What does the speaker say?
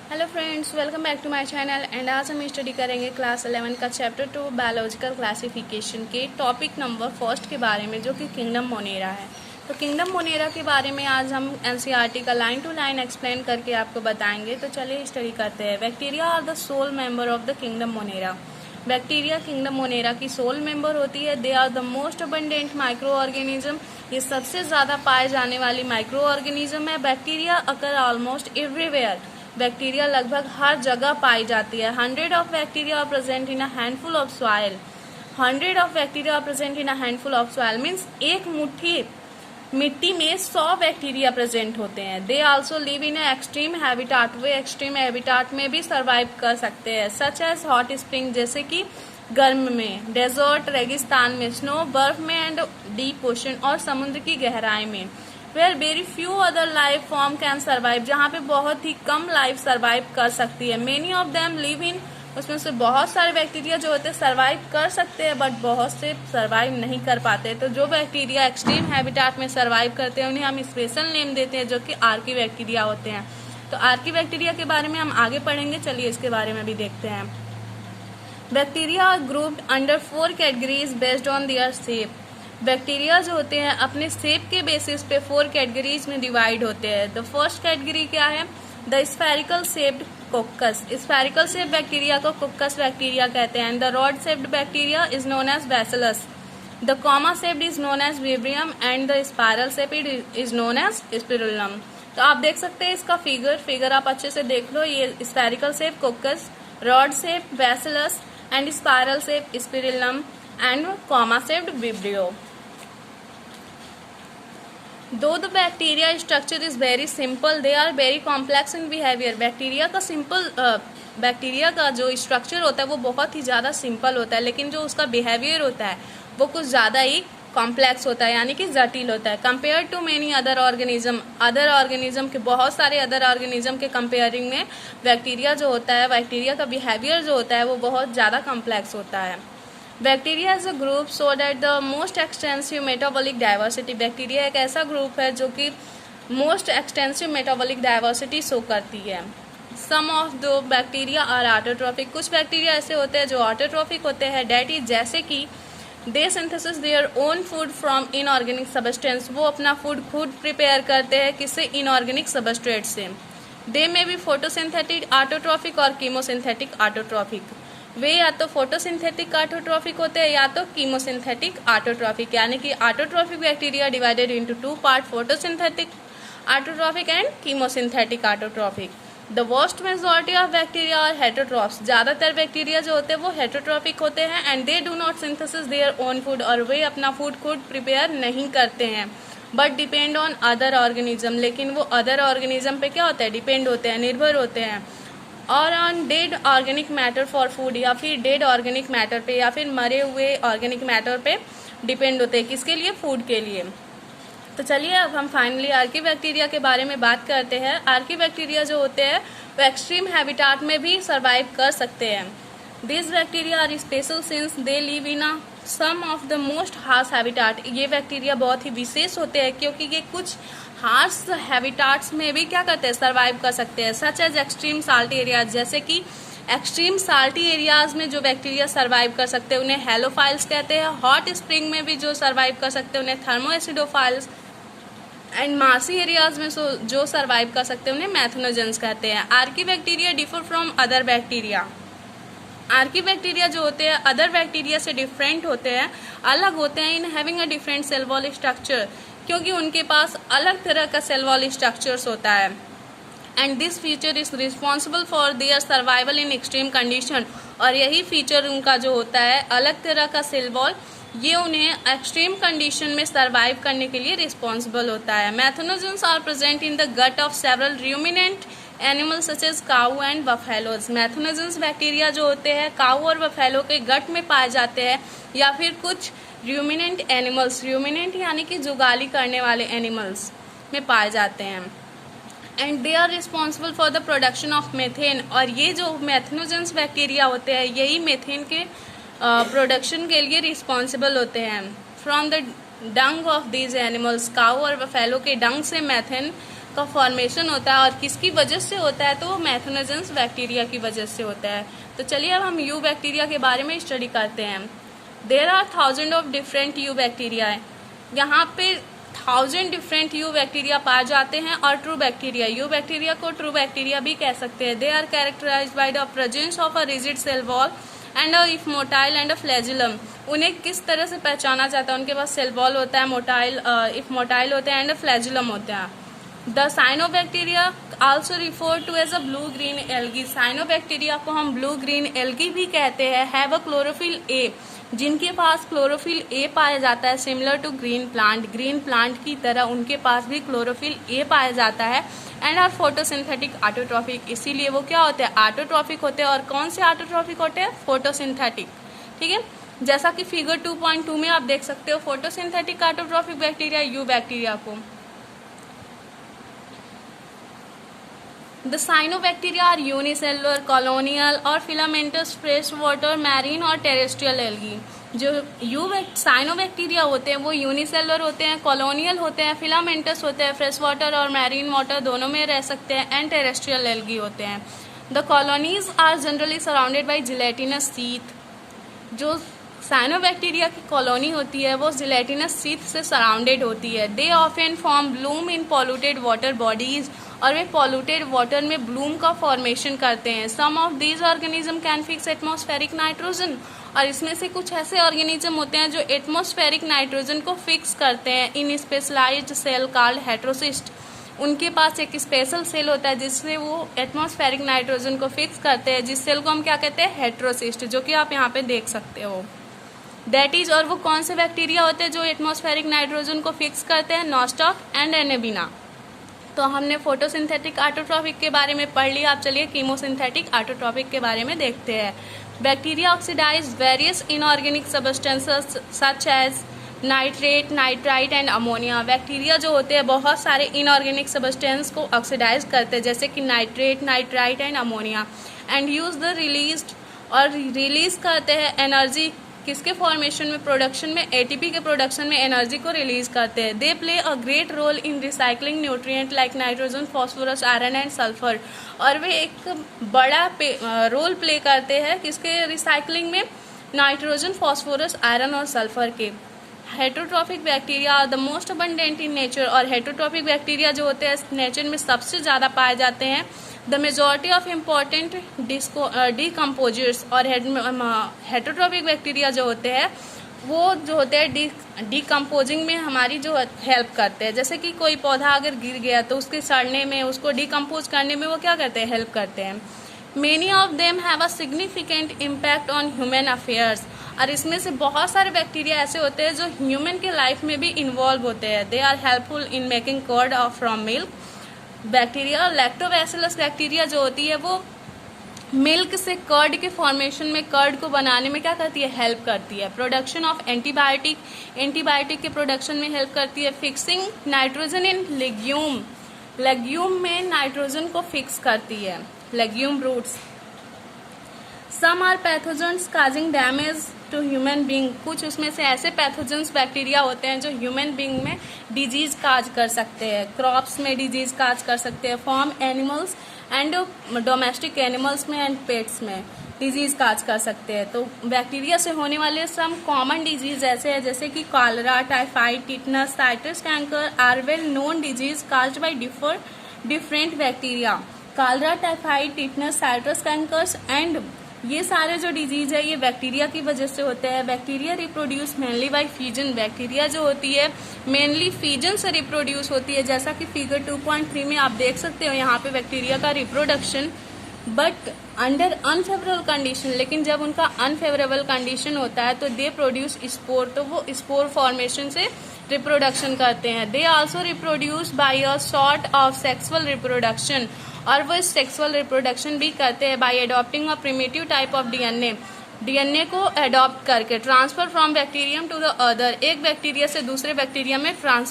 Hello friends, welcome back to my channel. And आज हम study करेंगे क्लास 11 का चैप्टर 2 बायोलॉजिकल क्लासिफिकेशन के टॉपिक नंबर फर्स्ट के बारे में, जो कि किंगडम मोनेरा है। तो किंगडम मोनेरा के बारे में आज हम एनसीईआरटी का लाइन टू लाइन एक्सप्लेन करके आपको बताएंगे। तो चलिए स्टडी करते हैं। Bacteria are the sole member of the kingdom Monera. Bacteria kingdom Monera की सोल मेंबर होती है। They are the most abundant microorganism. ये सबसे ज़्यादा पाए जाने वाली माइक्रो ऑर्गेनिज्म है। Bacteria occur almost everywhere. Bacteria लगभग हर जगह पाई जाती है। 100 of bacteria are present in a handful of soil. 100 of bacteria are present in a handful of soil means एक मुट्ठी मिट्टी में 100 बैक्टीरिया प्रेजेंट होते हैं। They also live in extreme habitat. Way extreme habitat में भी सर्वाइव कर सकते हैं, सच एज हॉट स्प्रिंग जैसे कि गर्म में, डेजर्ट रेगिस्तान में, स्नो बर्फ में, एंड डीप ओशन और समुद्र की गहराई में। Where very few other life form can survive, जहाँ पे बहुत ही कम लाइफ सर्वाइव कर सकती है। Many of them live in, उसमें से बहुत सारे बैक्टीरिया जो होते हैं सर्वाइव कर सकते हैं, बट बहुत से सर्वाइव नहीं कर पाते। तो जो बैक्टीरिया एक्सट्रीम हैबिटाट में सर्वाइव करते हैं उन्हें हम स्पेशल नेम देते हैं, जो कि आर्की बैक्टीरिया होते हैं। तो आर्की बैक्टीरिया के बारे में हम आगे पढ़ेंगे। चलिए इसके बारे में भी देखते हैं। Bacteria are grouped under 4 categories based on their shape. Bacteria जो होते हैं अपने शेप के बेसिस पे 4 कैटेगरीज में डिवाइड होते हैं। द फर्स्ट कैटेगरी क्या है? The spherical shaped coccus. Spherical shape bacteria को कोक्कस बैक्टीरिया कहते हैं। The rod shaped bacteria is known as bacillus. The comma shaped is known as vibrium and the spiral shaped is known as spirillum. तो आप देख सकते हैं इसका figure आप अच्छे से देख लो। ये spherical shape coccus, rod shape bacillus and spiral shape spirillum and comma shaped vibrio. Though the bacteria structure is very simple, they are very complex in behavior. Bacteria का जो स्ट्रक्चर होता है वो बहुत ही ज़्यादा सिंपल होता है, लेकिन जो उसका बिहेवियर होता है वो कुछ ज़्यादा ही कॉम्प्लेक्स होता है, यानी कि जटिल होता है। Compare to many other organism के बहुत सारे अदर ऑर्गेनिज्म के कंपेयरिंग में बैक्टीरिया जो होता है, बैक्टीरिया का बिहेवियर जो होता है वो बहुत ज़्यादा कॉम्प्लेक्स होता है। Bacteria as a group so that the most extensive metabolic diversity. Bacteria एक ऐसा ग्रुप है जो कि most extensive metabolic diversity show करती है। Some of the bacteria are autotrophic. कुछ बैक्टीरिया ऐसे होते हैं जो ऑटोट्रॉफिक होते हैं, डेट इज जैसे कि they synthesis their own food from inorganic substance. वो अपना फूड खुद प्रिपेयर करते हैं, किससे? इनऑर्गेनिक सबस्ट्रेट से। दे में भी फोटोसिंथेटिक ऑटोट्रॉफिक और कीमोसिंथेटिक ऑटोट्रॉफिक। वे या तो फोटोसिंथेटिक ऑटोट्रॉफिक होते हैं या तो कीमोसिंथेटिक ऑटोट्रॉफिक, यानी कि autotrophic bacteria divided into 2 part, photosynthetic autotrophic and chemosynthetic autotrophic. The vast majority of bacteria are heterotrophs. ज्यादातर बैक्टीरिया जो होते हैं वो हेटरोट्रॉफिक होते हैं। And they do not synthesis their own food, और वे अपना फूड खुद प्रिपेयर नहीं करते हैं, but depend on other organism. लेकिन वो अदर ऑर्गेनिज्म पे क्या होता है? डिपेंड होते हैं, निर्भर होते हैं। और on dead organic matter for food, या फिर डेड ऑर्गेनिक मैटर पे, या फिर मरे हुए ऑर्गेनिक मैटर पे डिपेंड होते हैं। किसके लिए? फूड के लिए। तो चलिए अब हम फाइनली आर्की बैक्टीरिया के बारे में बात करते हैं। आर्की बैक्टीरिया जो होते हैं वो एक्सट्रीम हैबिटाट में भी सर्वाइव कर सकते हैं। This bacteria are special since they live in a some of the most harsh habitat. ये बैक्टीरिया बहुत ही विशेष होते हैं क्योंकि ये कुछ हार्श हैबिटाट्स में भी क्या करते हैं? सर्वाइव कर सकते हैं, such as extreme salty areas. जैसे कि एक्सट्रीम साल्टी एरियाज में जो बैक्टीरिया सर्वाइव कर सकते हैं उन्हें हेलोफाइल्स कहते हैं। हॉट स्प्रिंग में भी जो सर्वाइव कर सकते हैं उन्हें थर्मोएसिडोफाइल्स। एंड मार्सी एरियाज में जो सर्वाइव कर सकते हैं उन्हें मैथनोजेंस कहते हैं। Archie bacteria differ from other bacteria. Archie bacteria जो होते हैं अदर बैक्टीरिया से डिफरेंट होते हैं, अलग होते हैं in having a different cell wall structure, क्योंकि उनके पास अलग तरह का सेल वॉल स्ट्रक्चर्स होता है। And this feature is responsible for their survival in extreme condition. और यही फीचर उनका जो होता है अलग तरह का सेल वॉल, ये उन्हें एक्सट्रीम कंडीशन में सर्वाइव करने के लिए रिस्पॉन्सिबल होता है। Methanogens are present in the gut of several ruminant animal such as cow and buffaloes. Methanogens bacteria जो होते हैं काऊ और बफेलो के गट में पाए जाते हैं, या फिर कुछ रूमिनेंट एनिमल्स, रूमिनेंट यानी कि जुगाली करने वाले एनिमल्स में पाए जाते हैं। And they are responsible for the production of methane. और ये जो मैथनोजेंस बैक्टीरिया होते हैं यही मेथेन के प्रोडक्शन के लिए रिस्पॉन्सिबल होते हैं। From the dung of these animals, cow और बफेलो के डंग से मेथेन का फॉर्मेशन होता है और किसकी वजह से होता है, तो वो मैथोनोजेंस बैक्टीरिया की वजह से होता है। तो चलिए अब हम यू बैक्टीरिया के बारे में स्टडी करते हैं। There are 1000 of different eubacteria है, यहाँ पे 1000 डिफरेंट यू बैक्टीरिया पाए जाते हैं। और ट्रू बैक्टीरिया, यू बैक्टीरिया को ट्रू बैक्टीरिया भी कह सकते हैं। They are characterized by the presence of a rigid cell wall and if motile and a flagellum. उन्हें किस तरह से पहचाना जाता है, उनके पास सेल वॉल होता है, मोटाइल इफ मोटाइल होते हैं एंड फ्लैजिलम होते हैं। The cyanobacteria also refer to as a blue green algae, cyanobacteria को हम ब्लू ग्रीन एल्गी भी कहते हैं। हैव अ क्लोरोफिल ए, जिनके पास क्लोरोफिल ए पाया जाता है, similar to green plant, green plant की तरह उनके पास भी क्लोरोफिल ए पाया जाता है। एंड आर फोटोसिंथेटिक ऑटोट्रॉफिक, इसीलिए वो क्या होते हैं, ऑटोट्रॉफिक होते हैं। और कौन से ऑटोट्रॉफिक होते हैं, फोटोसिंथेटिक, ठीक है। जैसा कि फिगर 2.2 में आप देख सकते हो photosynthetic autotrophic bacteria eubacteria को। The cyanobacteria are unicellular, colonial और filamentous fresh water, marine और terrestrial algae। जो साइनोबैक्टीरिया होते हैं वो यूनिसेलुलर होते हैं, कॉलोनियल होते हैं, फिलामेंटस होते हैं, फ्रेश वाटर और मैरीन वाटर दोनों में रह सकते हैं, एंड टेरेस्ट्रियल एल्गी होते हैं। The colonies are generally surrounded by gelatinous sheath, जो साइनोबैक्टीरिया की कॉलोनी होती है वो जिलेटिनस शीथ से सराउंडेड होती है। They often form bloom in polluted water bodies, और वे पॉल्यूटेड वाटर में ब्लूम का फॉर्मेशन करते हैं। Some of these organism can fix atmospheric nitrogen, और इसमें से कुछ ऐसे ऑर्गेनिज्म होते हैं जो एटमॉस्फेरिक नाइट्रोजन को फिक्स करते हैं इन स्पेशलाइज्ड सेल कॉल्ड हेट्रोसिस्ट। उनके पास एक स्पेशल सेल होता है जिससे वो एटमॉस्फेरिक नाइट्रोजन को फिक्स करते हैं, जिस सेल को हम क्या कहते हैं, हेट्रोसिस्ट, जो कि आप यहाँ पे देख सकते हो। दैट इज, और वो कौन से बैक्टीरिया होते हैं जो एटमॉस्फेरिक नाइट्रोजन को फिक्स करते हैं, नॉस्टॉक एंड एनेबिना। तो हमने फोटोसिंथेटिक ऑटोट्रॉफिक के बारे में पढ़ लिया। आप चलिए कीमोसिंथेटिक ऑटोट्रॉफिक के बारे में देखते हैं। Bacteria oxidise various inorganic substances such as nitrate, nitrite and ammonia. Bacteria जो होते हैं बहुत सारे इनऑर्गेनिक सब्सटेंस को ऑक्सीडाइज करते हैं, जैसे कि nitrate, nitrite and ammonia, and use the released, और रिलीज करते हैं एनर्जी किसके फॉर्मेशन में, प्रोडक्शन में, एटीपी के प्रोडक्शन में एनर्जी को रिलीज करते हैं। They play a great role in recycling nutrient like nitrogen, phosphorus, iron and sulphur, और वे एक बड़ा रोल प्ले करते हैं किसके रिसाइकलिंग में, नाइट्रोजन, फॉस्फोरस, आयरन और सल्फर के। Heterotrophic bacteria are the most abundant in nature, और हेटरोट्रॉफिक बैक्टीरिया जो होते हैं नेचर में सबसे ज़्यादा पाए जाते हैं। The majority of important decomposers, और हेटरोट्रॉफिक बैक्टीरिया जो होते हैं वो जो होते हैं डिकम्पोजिंग में हमारी जो हेल्प करते हैं। जैसे कि कोई पौधा अगर गिर गया तो उसके सड़ने में, उसको डिकम्पोज करने में वो क्या करते हैं, हेल्प करते हैं। Many of them have a significant impact on human affairs, और इसमें से बहुत सारे बैक्टीरिया ऐसे होते हैं जो ह्यूमन के लाइफ में भी इन्वॉल्व होते हैं। They are helpful in making curd from milk. Bacteria, lactobacillus bacteria जो होती है वो मिल्क से कर्ड के फॉर्मेशन में, कर्ड को बनाने में क्या करती है, हेल्प करती है। प्रोडक्शन ऑफ एंटीबायोटिक, एंटीबायोटिक के प्रोडक्शन में हेल्प करती है। Fixing nitrogen in legume, legume में नाइट्रोजन को फिक्स करती है, legume roots. Some are pathogens causing damage to human being, कुछ उसमें से ऐसे पैथोजेंस बैक्टीरिया होते हैं जो ह्यूमन बींग में डिजीज काज कर सकते हैं, क्रॉप्स में डिजीज काज कर सकते हैं, farm animals and domestic animals में एंड पेट्स में डिजीज काज कर सकते हैं। तो बैक्टीरिया से होने वाले सम कॉमन डिजीज ऐसे हैं जैसे कि cholera, typhoid, tetanus, citrus canker are well known disease caused by different bacteria. Cholera, typhoid, tetanus, citrus cankers and ये सारे जो डिजीज है ये बैक्टीरिया की वजह से होते हैं। Bacteria reproduce mainly by fission, bacteria जो होती है मेनली फीजन से रिप्रोड्यूस होती है, जैसा कि फिगर 2.3 में आप देख सकते हो यहाँ पे बैक्टीरिया का reproduction. But under unfavourable condition, लेकिन जब उनका अनफेवरेबल कंडीशन होता है तो दे प्रोड्यूस स्पोर, तो वो स्पोर फॉर्मेशन से रिप्रोडक्शन करते हैं। They also reproduce by a sort of sexual reproduction, और वो सेक्सुअल रिप्रोडक्शन भी करते हैं by adopting a primitive type of DNA, DNA को एडॉप्ट करके transfer from bacterium to the other, एक बैक्टीरिया से दूसरे बैक्टीरिया में ट्रांसफर